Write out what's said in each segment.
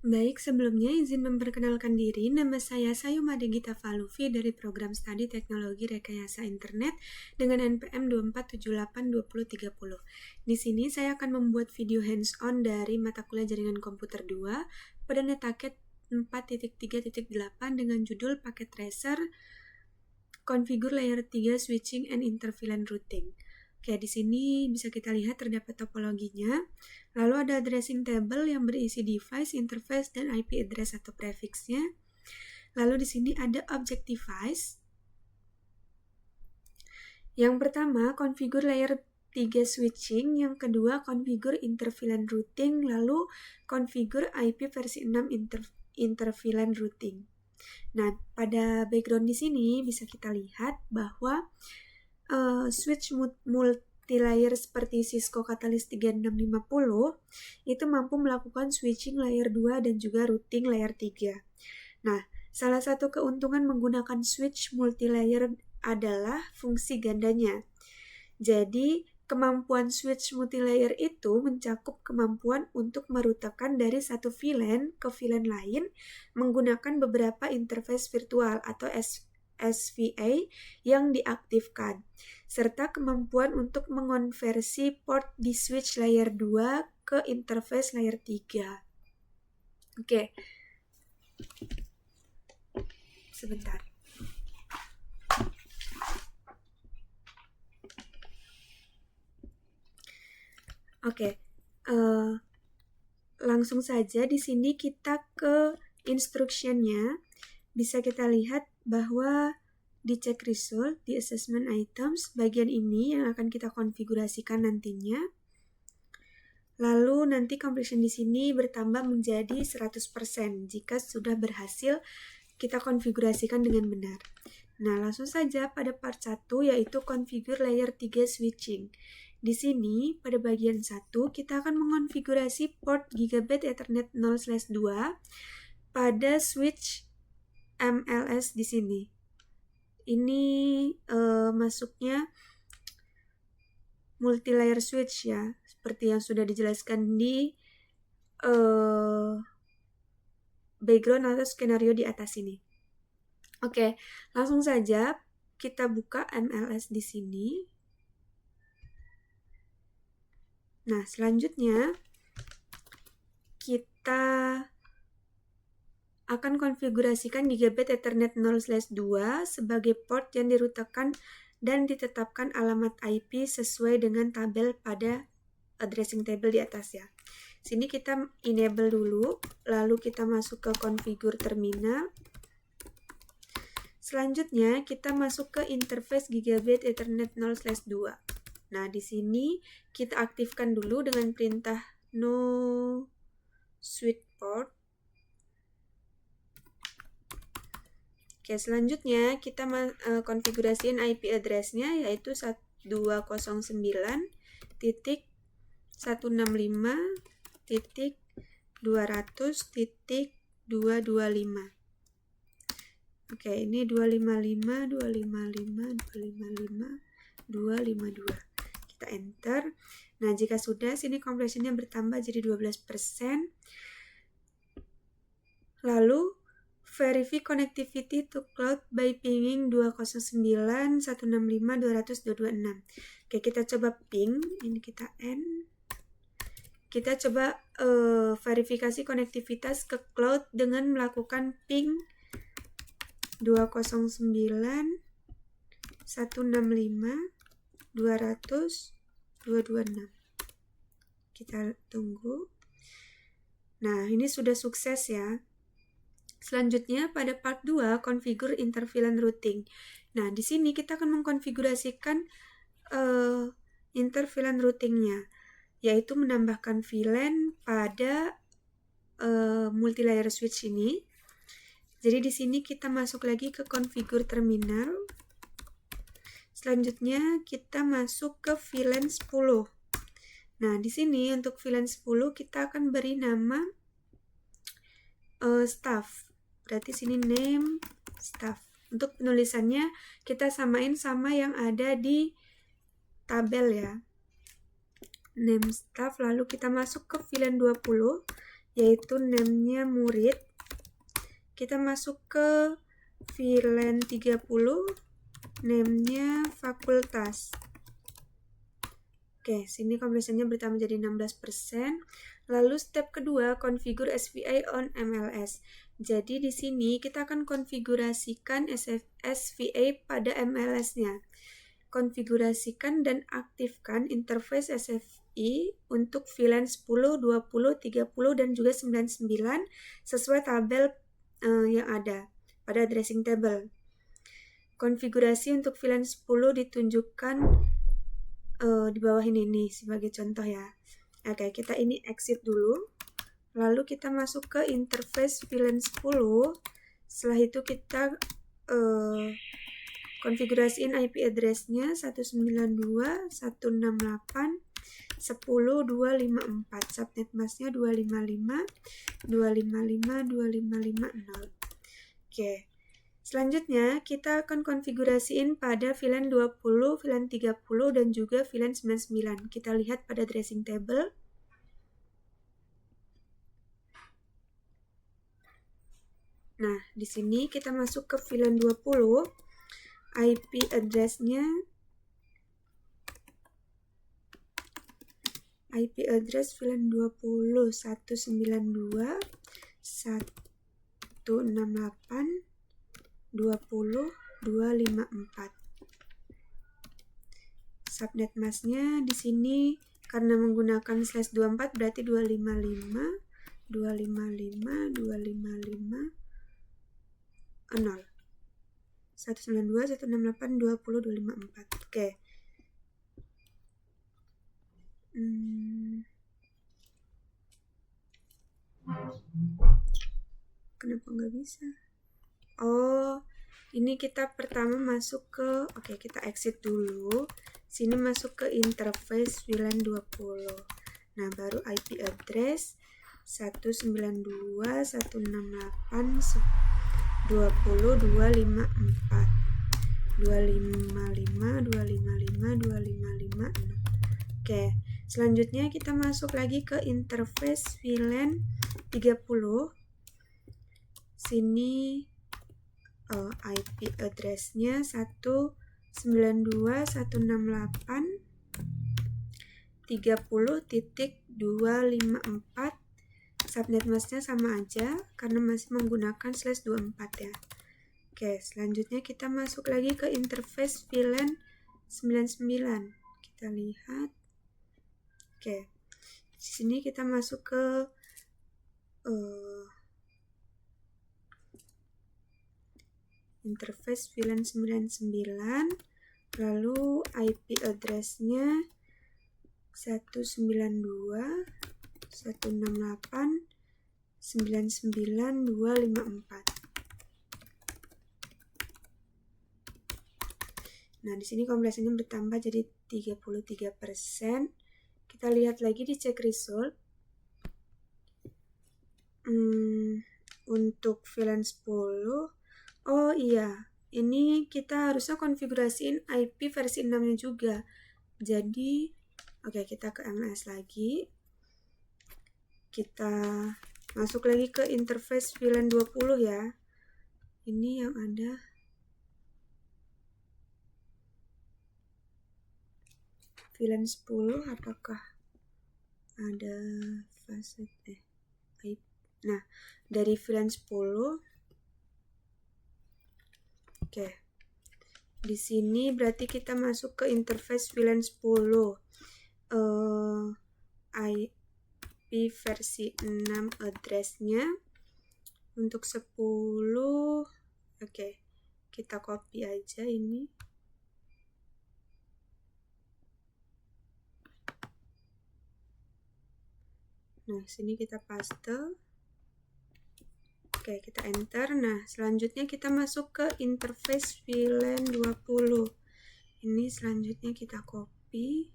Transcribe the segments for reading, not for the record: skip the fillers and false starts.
Baik, sebelumnya izin memperkenalkan diri. Nama saya Sayumade Gita Faluvi dari Program Studi Teknologi Rekayasa Internet dengan NPM 24782030. Di sini saya akan membuat video hands-on dari mata kuliah Jaringan Komputer 2 pada NetAket 4.3.8 dengan judul Paket Tracer Configure Layer 3 Switching and InterVLAN Routing. Oke, di sini bisa kita lihat terdapat topologinya. Lalu ada addressing table yang berisi device, interface, dan IP address atau prefixnya. Lalu di sini ada object device. Yang pertama, configure layer 3 switching. Yang kedua, configure interVLAN routing. Lalu, configure IP versi 6 interVLAN routing. Nah, pada background di sini bisa kita lihat bahwa switch multi-layer seperti Cisco Catalyst 3650 itu mampu melakukan switching layer 2 dan juga routing layer 3. Nah, salah satu keuntungan menggunakan switch multi-layer adalah fungsi gandanya. Jadi, kemampuan switch multi-layer itu mencakup kemampuan untuk merutekan dari satu VLAN ke VLAN lain menggunakan beberapa interface virtual atau SVA yang diaktifkan, serta kemampuan untuk mengonversi port di switch layer 2 ke interface layer 3. Oke. Sebentar. Oke. Langsung saja di sini kita ke instruction-nya. Bisa kita lihat bahwa di check result, di assessment items, bagian ini yang akan kita konfigurasikan nantinya. Lalu nanti completion di sini bertambah menjadi 100% jika sudah berhasil kita konfigurasikan dengan benar. Nah, langsung saja pada part 1 yaitu configure layer 3 switching. Di sini pada bagian 1 kita akan mengonfigurasi port Gigabit Ethernet 0/2 pada switch MLS di sini. Ini masuknya multi-layer switch ya, seperti yang sudah dijelaskan di background atau skenario di atas ini. Oke, langsung saja kita buka MLS di sini. Nah, selanjutnya kita akan konfigurasikan Gigabit Ethernet 0/2 sebagai port yang dirutekan dan ditetapkan alamat IP sesuai dengan tabel pada addressing table di atas ya. Sini kita enable dulu, lalu kita masuk ke configure terminal. Selanjutnya kita masuk ke interface Gigabit Ethernet 0/2. Nah, di sini kita aktifkan dulu dengan perintah no switch port. Oke, selanjutnya kita konfigurasiin IP address-nya yaitu 209.165.200.225. Oke, ini 255. Kita enter. Nah, jika sudah, sini compression-nya bertambah jadi 12%. Lalu, verify connectivity to cloud by pinging 209.165.200.226. Oke, kita coba ping. Ini kita end. Kita coba verifikasi konektivitas ke cloud dengan melakukan ping 209.165.200.226. Kita tunggu. Nah, ini sudah sukses ya. Selanjutnya pada part 2 configure interVLAN routing. Nah, di sini kita akan mengkonfigurasikan interVLAN routingnya, yaitu menambahkan VLAN pada multi-layer switch ini. Jadi di sini kita masuk lagi ke configure terminal. Selanjutnya kita masuk ke VLAN 10. Nah, di sini untuk VLAN 10 kita akan beri nama staff. Berarti sini name staff. Untuk penulisannya kita samain sama yang ada di tabel ya. Name staff, lalu kita masuk ke VLAN 20 yaitu name-nya murid. Kita masuk ke VLAN 30, name-nya fakultas. Oke, sini kompresinya bertambah jadi 16%. Lalu step kedua, configure SVA on MLS. Jadi di sini kita akan konfigurasikan SVA pada MLS-nya. Konfigurasikan dan aktifkan interface SVI untuk VLAN 10, 20, 30, dan juga 99 sesuai tabel yang ada pada addressing table. Konfigurasi untuk VLAN 10 ditunjukkan di bawah ini nih sebagai contoh ya. Oke, kita ini exit dulu. Lalu kita masuk ke interface VLAN 10. Setelah itu kita konfigurasiin IP address-nya 192.168.10.254. Subnet mask-nya 255.255.255.0. Oke. Selanjutnya kita akan konfigurasiin pada VLAN 20, VLAN 30, dan juga VLAN 99. Kita lihat pada addressing table. Nah, di sini kita masuk ke VLAN 20. IP address-nya IP address VLAN 20 192.168.20.254. Subnet mask-nya di sini karena menggunakan /24 berarti 255.255.255.0. 192.168.20.254. Oke. Kenapa nggak bisa? Oh, ini kita pertama masuk ke, oke, kita exit dulu. Sini masuk ke interface VLAN 20. Nah, baru IP address 192.168.20.254. 255.255.255.0. Oke, selanjutnya kita masuk lagi ke interface VLAN 30. Sini IP address-nya 192.168.30.254. Subnet mask-nya sama aja karena masih menggunakan /24 ya. Oke, selanjutnya kita masuk lagi ke interface VLAN 99. Kita lihat. Oke, di sini kita masuk ke interface VLAN 99. Lalu IP address-nya 192.168.99.254. Nah, di sini kompresinya bertambah jadi 33%. Kita lihat lagi di check result. Untuk VLAN 10. Oh iya, ini kita harusnya konfigurasiin IP versi 6-nya juga. Jadi, oke, kita ke MLS lagi. Kita masuk lagi ke interface VLAN 20 ya. Ini yang ada VLAN 10, apakah ada fase IP. Nah, dari VLAN 10. Oke. Di sini berarti kita masuk ke interface VLAN 10. IP versi 6 address-nya untuk 10. Oke. Kita copy aja ini. Nah, sini kita paste. Oke, kita enter. Nah, selanjutnya kita masuk ke interface VLAN 20. Ini selanjutnya kita copy.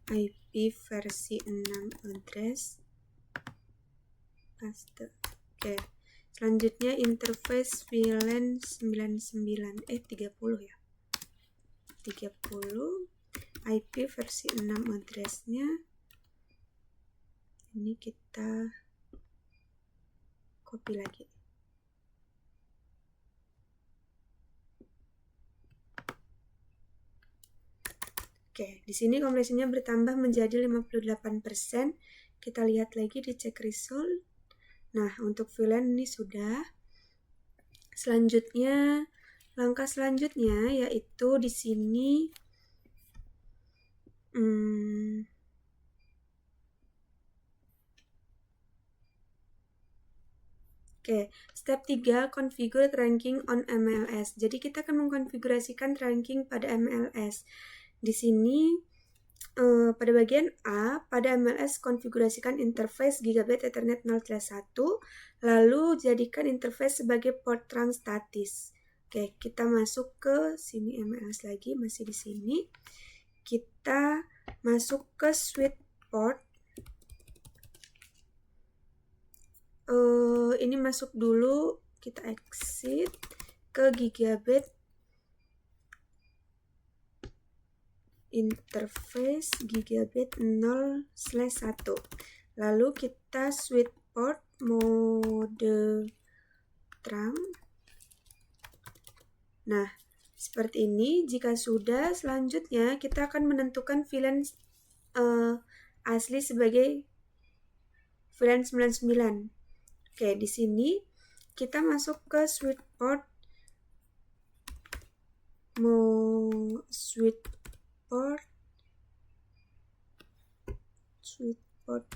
IP versi 6 address. Paste. Oke. Selanjutnya interface VLAN 30 ya. 30. IP versi 6 address-nya. Ini kita copy lagi. Oke, di sini kompresinya bertambah menjadi 58%. Kita lihat lagi di check result. Nah, untuk VLAN ini sudah. Selanjutnya, langkah selanjutnya yaitu di sini Oke, step 3, configure ranking on MLS. Jadi kita akan mengkonfigurasikan ranking pada MLS. Di sini pada bagian A, pada MLS konfigurasikan interface Gigabit Ethernet 0/1, lalu jadikan interface sebagai port trunk statis. Oke, kita masuk ke sini MLS lagi, masih di sini. Kita masuk ke switch port. Ini masuk dulu, kita exit ke Gigabit interface Gigabit 0/1. Lalu kita switch port mode trunk. Nah, seperti ini. Jika sudah, selanjutnya kita akan menentukan VLAN asli sebagai VLAN 99. Oke, di sini kita masuk ke switch port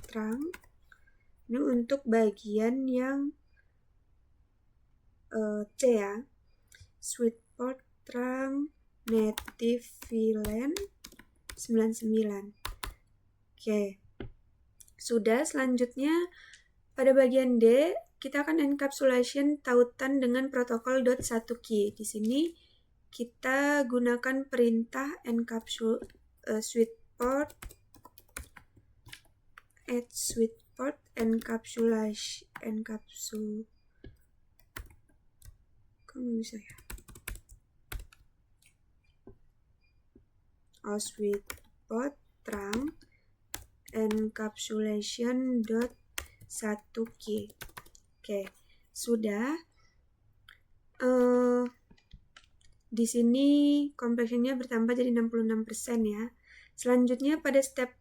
trunk. Ini untuk bagian yang C ya. Switch port trunk native VLAN 99. Oke. Sudah, selanjutnya pada bagian D, kita akan encapsulation tautan dengan protokol .1key. Di sini kita gunakan perintah switch port add switch port kamu bisa ya? Switch port trunk encapsulation .1key. Oke, sudah. Di sini kompresinya bertambah jadi 66% ya. Selanjutnya pada step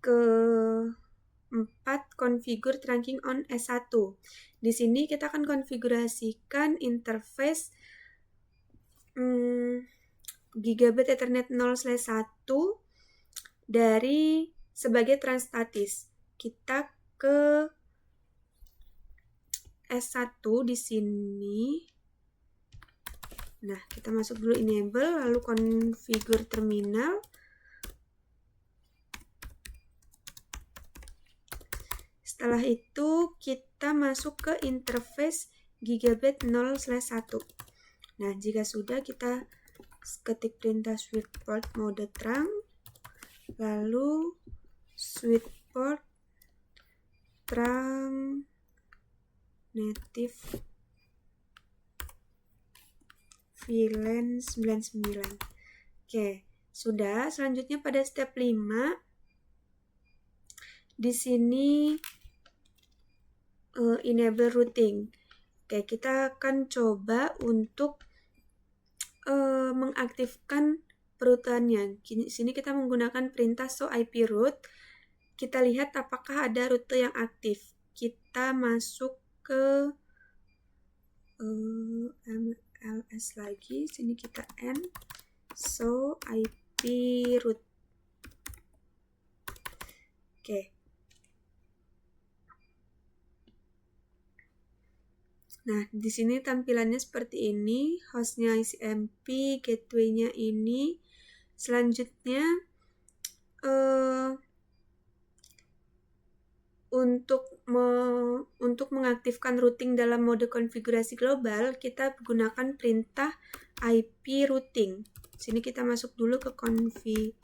ke-4, configure trunking on S1. Di sini kita akan konfigurasikan interface Gigabit Ethernet 0/1 dari sebagai trunk statis. Kita ke S1 di sini. Nah, kita masuk dulu enable, lalu configure terminal. Setelah itu kita masuk ke interface Gigabit 0/1. Nah, jika sudah, kita ketik perintah switch port mode trunk, lalu switch port trunk native VLAN 99. Oke, sudah. Selanjutnya pada step 5, di sini enable routing. Oke, kita akan coba untuk mengaktifkan perutannya. Di sini kita menggunakan perintah show IP route. Kita lihat apakah ada rute yang aktif. Kita masuk ke MLS lagi. Sini kita N show IP route. Oke. Nah, di sini tampilannya seperti ini. Hostnya ICMP, gateway-nya ini. Selanjutnya untuk mengaktifkan routing dalam mode konfigurasi global, kita gunakan perintah IP routing. Sini kita masuk dulu ke config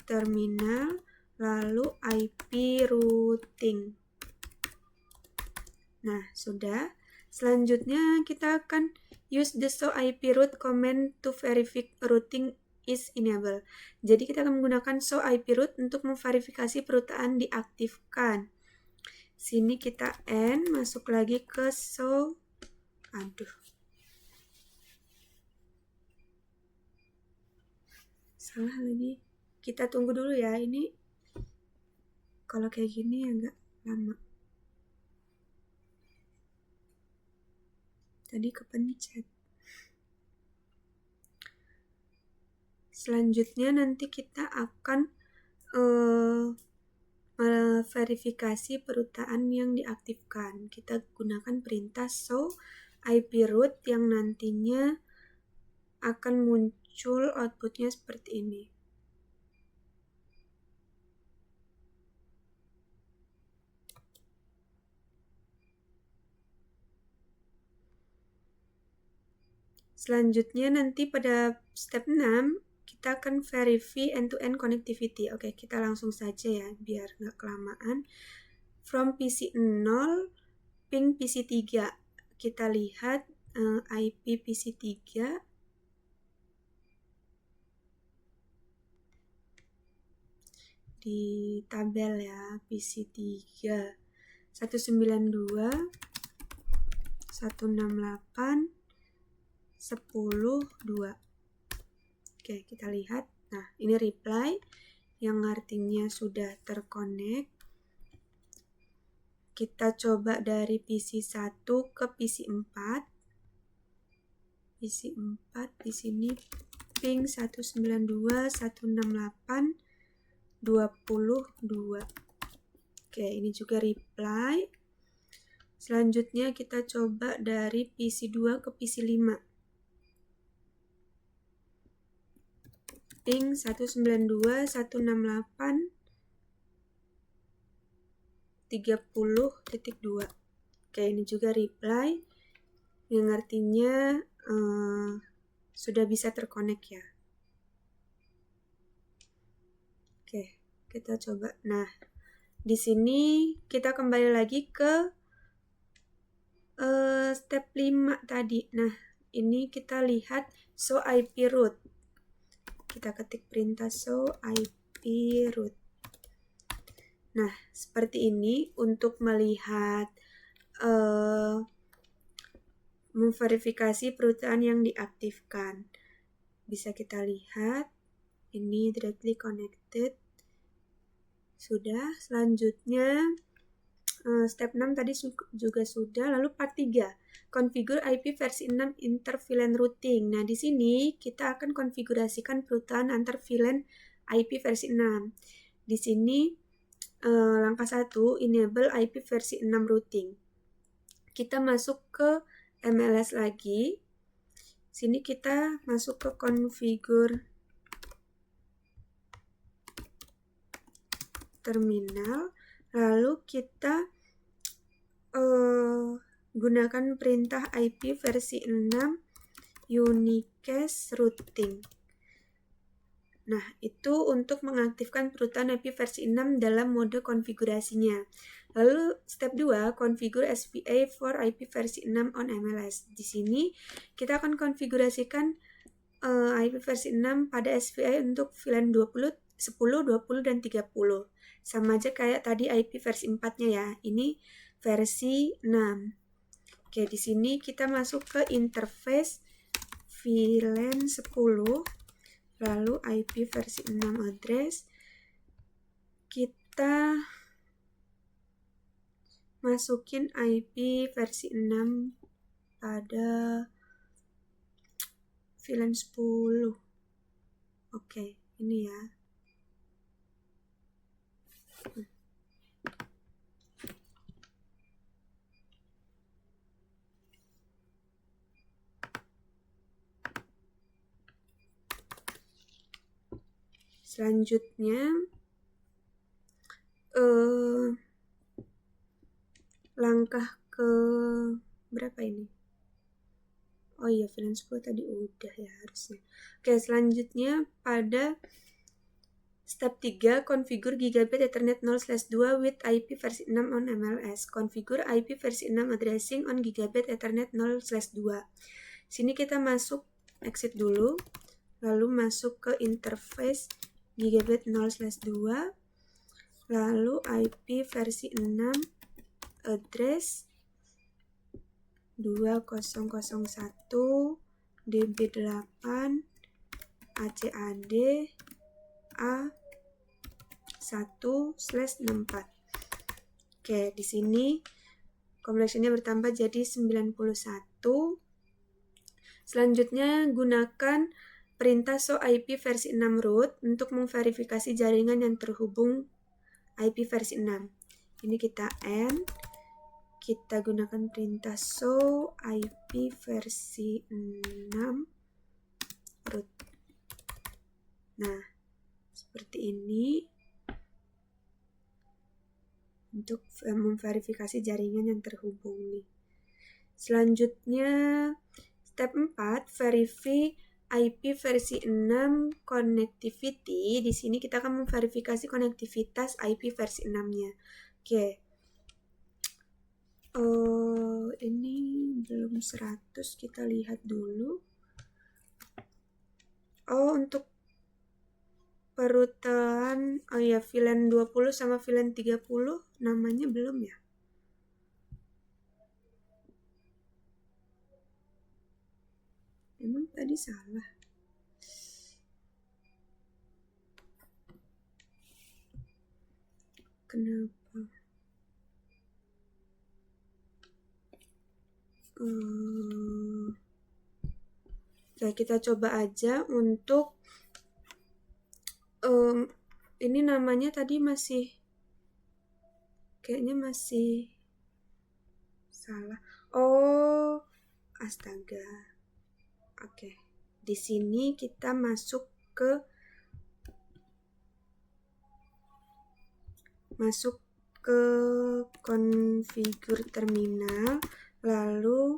terminal, lalu IP routing. Nah, sudah. Selanjutnya kita akan use the show IP route command to verify routing is enable. Jadi kita akan menggunakan show IP root untuk memverifikasi perutaan diaktifkan. Sini kita N, masuk lagi ke show. Salah lagi. Kita tunggu dulu ya, ini kalau kayak gini agak lama. Tadi kepencet. Selanjutnya nanti kita akan verifikasi perutaan yang diaktifkan. Kita gunakan perintah show IP root yang nantinya akan muncul outputnya seperti ini. Selanjutnya nanti pada step 6 kita akan verify end-to-end connectivity. Oke, kita langsung saja ya biar nggak kelamaan. From PC 0 ping PC 3. Kita lihat IP PC 3 di tabel ya, PC 3 192 168 10.2. Oke, kita lihat. Nah, ini reply yang artinya sudah terkonek. Kita coba dari PC 1 ke PC 4. PC 4 di sini ping 192 168 22. Oke, ini juga reply. Selanjutnya kita coba dari PC 2 ke PC 5. Ping 192 168 30.2. Oke, ini juga reply yang artinya sudah bisa terkonek ya. Oke, kita coba. Nah, di sini kita kembali lagi ke step 5 tadi. Nah, ini kita lihat show IP root. Kita ketik perintah show IP root. Nah, seperti ini untuk melihat memverifikasi perutaan yang diaktifkan. Bisa kita lihat ini directly connected. Sudah. Selanjutnya step 6 tadi juga sudah. Lalu part 3, configure IP versi 6 inter-VLAN routing. Nah, di sini kita akan konfigurasikan perutaan antar VLAN IP versi 6. Di sini langkah 1, enable IP versi 6 routing. Kita masuk ke MLS lagi. Sini kita masuk ke configure terminal. Lalu kita gunakan perintah IP versi 6 unicast routing. Nah, itu untuk mengaktifkan perutaan IP versi 6 dalam mode konfigurasinya. Lalu step 2, configure SVA for IP versi 6 on MLS. Di sini kita akan konfigurasikan IP versi 6 pada SVA untuk VLAN 20, 10, 20, dan 30. Sama aja kayak tadi IP versi 4-nya ya. Ini versi 6. Oke, di sini kita masuk ke interface VLAN 10, lalu IP versi 6 address. Kita masukin IP versi 6 pada VLAN 10. Oke, ini ya. Selanjutnya langkah ke berapa ini? Oh iya, VLAN 10 tadi udah ya harusnya. Oke, selanjutnya pada step 3, configure Gigabit Ethernet 0/2 with IP versi 6 on MLS. Configure IP versi 6 addressing on Gigabit Ethernet 0/2. Sini kita masuk, exit dulu. lalu masuk ke interface gigabit 0/2, lalu IP versi 6, address 2001 DB8 ACAD A1/64. Oke, di sini complexionnya bertambah jadi 91. Selanjutnya gunakan perintah show IP versi 6 root untuk memverifikasi jaringan yang terhubung IP versi 6. Ini kita end. Kita gunakan perintah show IP versi 6 root. Nah, seperti ini untuk memverifikasi jaringan yang terhubung nih. Selanjutnya step 4, verify IP versi 6 connectivity. Di sini kita akan memverifikasi konektivitas IP versi 6-nya. Oke. Ini belum 100, kita lihat dulu. Untuk perutan, VLAN 20 sama VLAN 30 namanya belum ya? Emang tadi salah. Kenapa? Oke, kita coba aja untuk ini namanya tadi kayaknya masih salah. Astaga. Oke. Di sini kita masuk ke configure terminal, lalu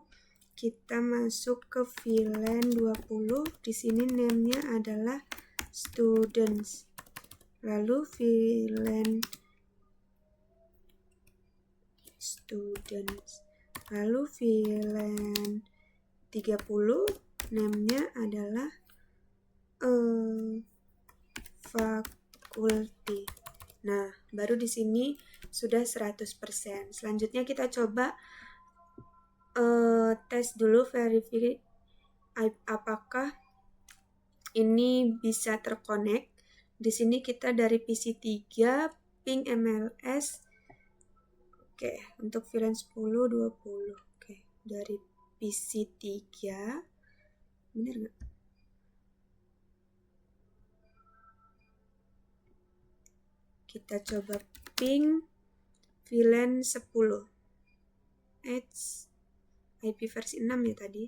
kita masuk ke VLAN 20. Di sini name-nya adalah students. Lalu VLAN students. Lalu VLAN 30 name-nya adalah faculty. Nah, baru di sini sudah 100%. Selanjutnya kita coba tes dulu, verify apakah ini bisa terkonek. Di sini kita dari PC 3 ping MLS. Oke, untuk VLAN 10 20. Oke, dari PC 3. Benar nggak? Kita coba ping VLAN 10. IP versi 6 ya tadi.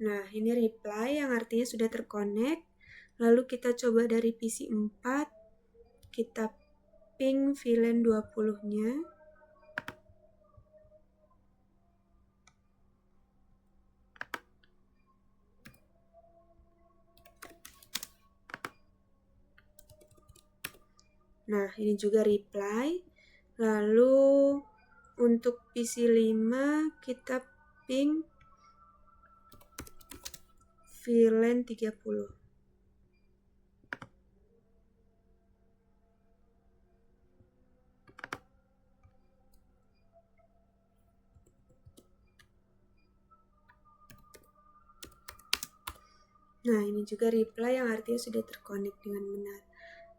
Nah, ini reply yang artinya sudah terkonek. Lalu kita coba dari PC 4. Kita ping VLAN 20-nya. Nah, ini juga reply. Lalu untuk PC 5 kita ping VLAN 30. Nah, ini juga reply yang artinya sudah terkonek dengan benar.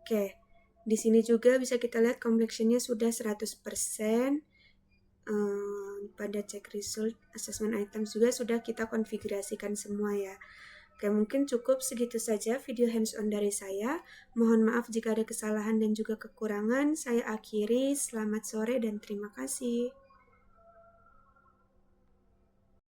Oke. Di sini juga bisa kita lihat complexionnya sudah 100%. Pada check result assessment items juga sudah kita konfigurasikan semua ya. Oke, mungkin cukup segitu saja video hands-on dari saya. Mohon maaf jika ada kesalahan dan juga kekurangan. Saya akhiri. Selamat sore dan terima kasih.